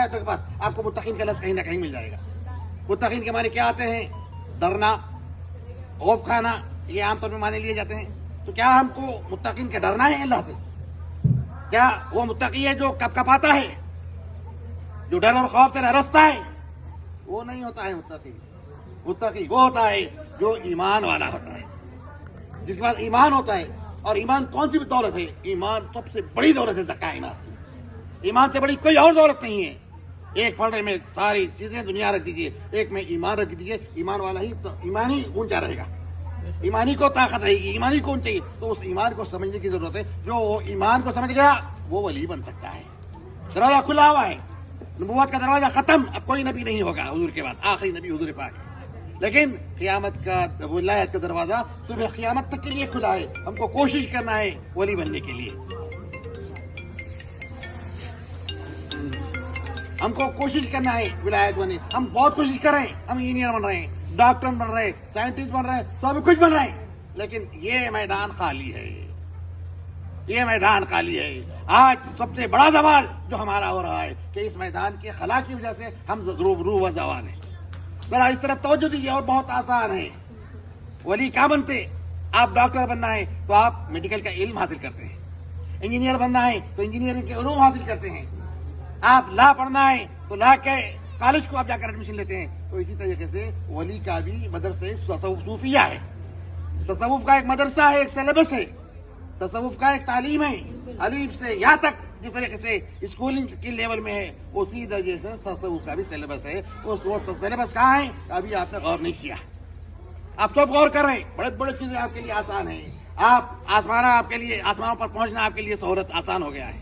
آیتوں کے بعد آپ کو متقین کا لفظ کہیں نہ کہیں مل جائے گا. متقین کے معنی کیا آتے ہیں؟ ڈرنا، خوف کھانا، یہ عام طور پہ معنی لیے جاتے ہیں. تو کیا ہم کو متقین کا ڈرنا ہے اللہ سے؟ کیا وہ متقی ہے جو کپ کپاتا ہے، جو ڈر اور خوف سے رستا ہے؟ وہ نہیں ہوتا ہے متقی. متقی وہ ہوتا ہے جو ایمان والا ہوتا ہے، جس کے پاس ایمان ہوتا ہے. اور ایمان کون سی بھی دولت ہے؟ ایمان سب سے بڑی دولت ہے کائنات کی. ایمان سے بڑی کوئی اور دولت نہیں ہے. ایک پھڑے میں ساری چیزیں دنیا رکھ دیجیے، ایک میں ایمان رکھ دیجیے، ایمان والا ہی ایمانی اونچا رہے گا، ایمانی کو طاقت رہے گی، ایمانی کو اونچی. تو اس ایمان کو سمجھنے کی ضرورت ہے. جو ایمان کو سمجھ گیا وہ ولی بن سکتا ہے. دروازہ کھلا ہوا ہے، نبوت کا دروازہ ختم، اب کوئی نبی نہیں ہوگا حضور کے بعد، آخری نبی حضور پاک ہے. لیکن قیامت کا ولایت کا دروازہ صبح قیامت تک کے لیے کھلا ہے. ہم کو کوشش کرنا ہے ولی بننے کے لیے. ہم کو کوشش کرنا ہے ولایت بننے. ہم بہت کوشش کر رہے ہیں، ہم انجینئر بن رہے ہیں، ڈاکٹر بن رہے ہیں، سائنٹسٹ بن رہے ہیں، سب کچھ بن رہے ہیں، لیکن یہ میدان خالی ہے. یہ میدان خالی ہے. آج سب سے بڑا زوال جو ہمارا ہو رہا ہے کہ اس میدان کے خلا کی وجہ سے ہم روح و زوال ہیں. ذرا اس طرف توجہ دیجیے. اور بہت آسان ہے. ولی کیا بنتے؟ آپ ڈاکٹر بننا ہے تو آپ میڈیکل کا علم حاصل کرتے ہیں، انجینئر بننا ہے تو انجینئرنگ کے علوم حاصل کرتے ہیں، آپ لا پڑھنا ہے تو لا کے کالج کو آپ جا کر ایڈمیشن لیتے ہیں. تو اسی طریقے سے ولی کا بھی مدرسے صوفیہ ہے. تصوف کا ایک مدرسہ ہے، ایک سلیبس ہے. تصوف کا ایک تعلیم ہے، الف سے یا تک جس طریقے سے اسکولنگ کے لیول میں ہے اسی درجے سے تصوف کا بھی سلیبس ہے. وہ سلیبس کہاں ہے ابھی آپ نے غور نہیں کیا. آپ سب غور کر رہے ہیں. بڑے بڑے چیزیں آپ کے لیے آسان ہیں. آپ آپ کے لیے آسمانوں پر پہنچنا آپ کے لیے سہولت آسان ہو گیا ہے.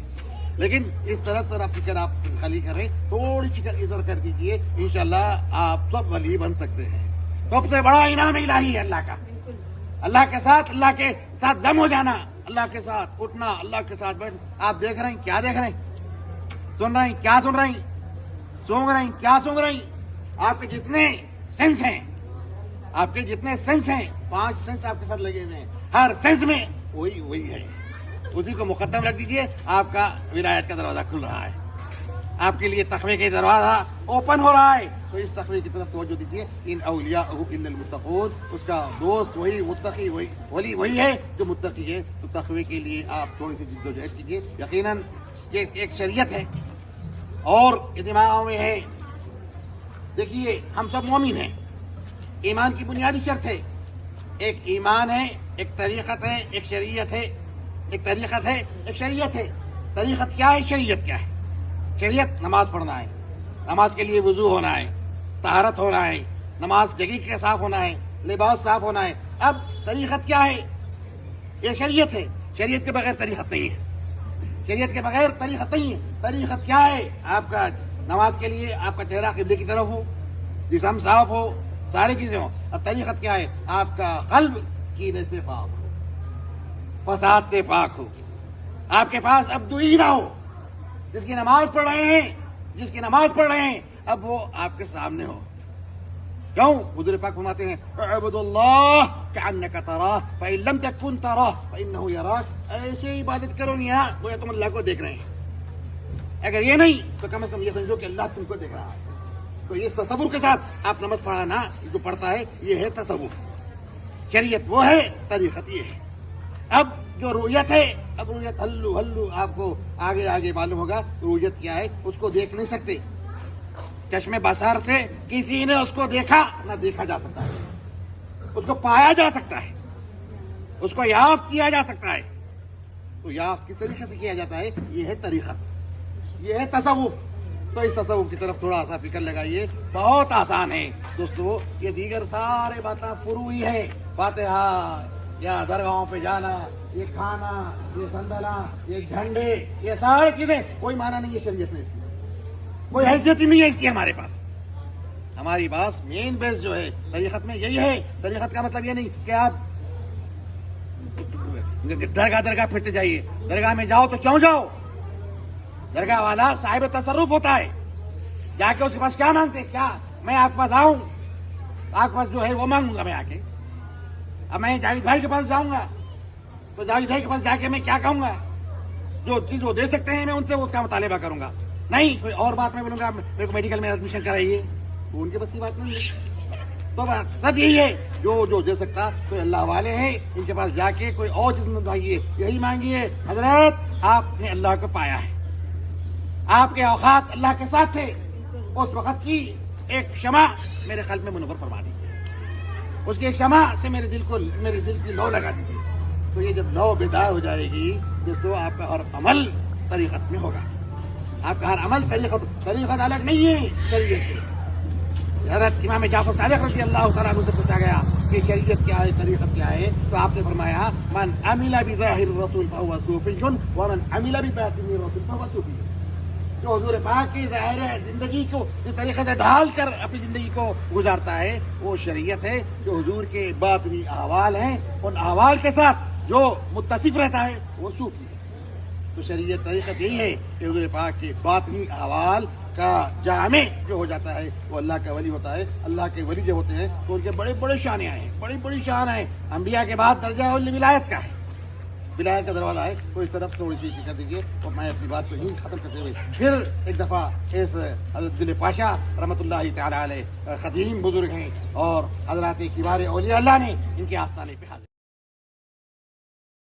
لیکن اس طرح فکر آپ خالی کریں، تھوڑی فکر ادھر کر دیجیے، انشاءاللہ آپ سب ولی بن سکتے ہیں. سب سے بڑا انعام الہی ہے اللہ کا. اللہ کے ساتھ جم ہو جانا، اللہ کے ساتھ اٹھنا، اللہ کے ساتھ بیٹھنا. آپ دیکھ رہے ہیں کیا دیکھ رہے ہیں؟ سن رہے ہیں کیا سن رہے ہیں؟ سونگ رہے ہیں کیا سونگ رہے ہیں؟ آپ کے جتنے سینس ہیں، آپ کے جتنے سینس ہیں، 5 سینس آپ کے ساتھ لگے ہوئے ہیں، ہر سینس میں وہی ہے. اسی کو مقدم رکھ دیجئے. آپ کا ولایت کا دروازہ کھل رہا ہے، آپ کے لیے تقوی کا دروازہ اوپن ہو رہا ہے. تو اس تقوی کی طرف توجہ دیجیے. ان اولیاء الا المتقون، اس کا دوست وہی، متقی وہی، ولی وہی ہے جو متقی ہے. تو تقوی کے لیے آپ تھوڑی سی جد و جہد کیجیے. یقیناً یہ ایک شریعت ہے اور دماغوں میں ہے. دیکھیے ہم سب مومن ہیں. ایمان کی بنیادی شرط ہے. ایک ایمان ہے، ایک طریقت ہے، ایک شریعت ہے. ایک طریقت ہے، ایک شریعت ہے. طریقت کیا ہے؟ شریعت کیا ہے؟ شریعت نماز پڑھنا ہے، نماز کے لیے وضو ہونا ہے، طہارت ہونا ہے، نماز جگہ کے صاف ہونا ہے، لباس صاف ہونا ہے. اب طریقت کیا ہے؟ یہ شریعت ہے. شریعت کے بغیر طریقت نہیں ہے. شریعت کے بغیر طریقت نہیں ہے. طریقت کیا ہے؟ آپ کا نماز کے لیے آپ کا چہرہ قبلے کی طرف ہو، جسم صاف ہو، ساری چیزیں ہوں. اب طریقت کیا ہے؟ آپ کا قلب کینے سے پاک ہو، فساد سے پاک ہو. آپ کے پاس اب دوئی نہ ہو. جس کی نماز پڑھ رہے ہیں اب وہ آپ کے سامنے ہو. کیوں؟ حضور پاک فرماتے ہیں اعبد اللہ کأنک تراہ فإن لم تکن تراہ فإنہ یراک. ایسے عبادت کرو یہاں گویا تم اللہ کو دیکھ رہے ہیں. اگر یہ نہیں تو کم از کم یہ سمجھو کہ اللہ تم کو دیکھ رہا ہے. تو اس تصور کے ساتھ آپ نماز پڑھانا جو پڑھتا ہے یہ ہے تصوف. شریعت وہ ہے، طریقت یہ ہے. اب جو رؤیت ہے، اب رؤیت ہلو آپ کو آگے معلوم ہوگا. رؤیت کیا ہے؟ اس کو دیکھ نہیں سکتے. چشم بصر سے کسی نے اس کو دیکھا نہ دیکھا جا سکتا ہے. اس کو پایا جا سکتا ہے، اس کو یافت کیا جا سکتا ہے. تو یافت کس طریقے سے کیا جاتا ہے؟ یہ ہے طریقت، یہ ہے تصوف. تو اس تصوف کی طرف تھوڑا سا فکر لگائیے. بہت آسان ہے دوستو. یہ دیگر سارے باتیں فروعی ہیں. فاتحہ یا درگاہوں پہ جانا، یہ کھانا، یہ سندنا، یہ جھنڈے، یہ ساری چیزیں کوئی معنی نہیں ہے شریعت میں. اس کی کوئی حیثیت ہی نہیں ہے اس کی ہمارے پاس. ہماری بات مین بیس جو ہے طریقت میں یہی ہے. طریقت کا مطلب یہ نہیں کہ آپ درگاہ پھرتے جائیے. درگاہ میں جاؤ تو کیوں جاؤ؟ درگاہ والا صاحب تصرف ہوتا ہے. جا کے اس کے پاس کیا مانگتے؟ کیا میں آپ کے پاس آؤں، آپ کے پاس جو ہے وہ مانگوں گا میں آ کے. اب میں جاوید بھائی کے پاس جاؤں گا تو جاوید بھائی کے پاس جا کے میں کیا کہوں گا؟ جو چیز وہ دے سکتے ہیں میں ان سے اس کا مطالبہ کروں گا. نہیں کوئی اور بات میں بولوں گا میرے کو میڈیکل میں ایڈمیشن کرائیے، وہ ان کے بس کی بات نہیں ہے. تو مقصد یہی ہے جو دے سکتا تو اللہ والے ہیں، ان کے پاس جا کے کوئی اور چیز مت مانگیے، یہی مانگیے حضرت آپ نے اللہ کو پایا ہے، آپ کے اوقات اللہ کے ساتھ تھے، اس وقت کی ایک شمع میرے قلب میں منور فرما دیجیے، اس کی ایک شمع سے میرے دل کی لو لگا دیجیے. تو یہ جب لو بیدار ہو جائے گی تو آپ کا ہر عمل طریقت میں ہوگا، آپ کا ہر عمل طریقت الگ نہیں ہے شریعت سے. حضرت امام جعفر صادق رضی اللہ تعالیٰ عنہ سے پوچھا گیا کہ شریعت کیا ہے، طریقت کیا ہے، تو آپ نے فرمایا من عمل بظاہر الرسول فهو صوفی ومن عمل بباطن الرسول فهو صوفی. جو حضور پاک کی ظاہر زندگی کو جس طریقے سے ڈھال کر اپنی زندگی کو گزارتا ہے وہ شریعت ہے. جو حضور کے باطنی احوال ہیں ان احوال کے ساتھ جو متصف رہتا ہے وہ صوفی ہے. تو شریعت طریقت یہی ہے کہ حضور پاک کے باطنی احوال کا جامع جو ہو جاتا ہے وہ اللہ کا ولی ہوتا ہے. اللہ کے ولی جو ہوتے ہیں تو ان کے بڑے بڑے شان ہیں، بڑی شان ہیں. انبیاء کے بعد درجہ ولایت کا ہے، ولایت کا دروازہ ہے. تو اس طرف تھوڑی سی فکر دیجیے. اور میں اپنی بات کو یہیں ختم کرتے ہوئے پھر ایک دفعہ اس حضرت دل پاشا رحمۃ اللہ تعالی علیہ خدیم بزرگ ہیں اور حضرات کبار اولیاء اللہ نے ان کے آستانے پہ حاضر